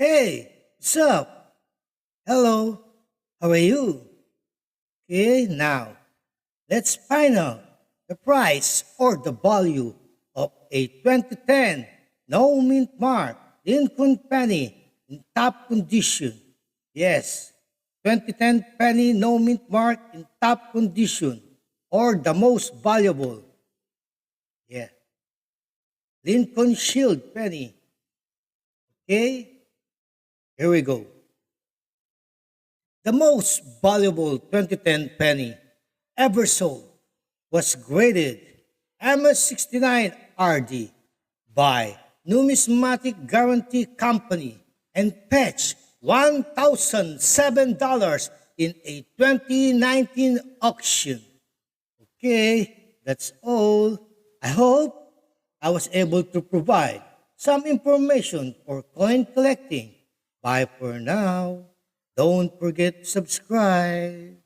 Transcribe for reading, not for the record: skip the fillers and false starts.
Hey, what's up? Hello, how are you? Okay, now let's find out the price or the value of a 2010 no mint mark Lincoln penny in top condition. Yes, 2010 penny no mint mark in top condition or the most valuable. Yeah, Lincoln Shield penny. Okay, here we go. The most valuable 2010 penny ever sold was graded MS69RD by Numismatic Guarantee Company and fetched $1,007 in a 2019 auction. Okay, that's all. I hope I was able to provide some information for coin collecting. Bye for now. Don't forget to subscribe.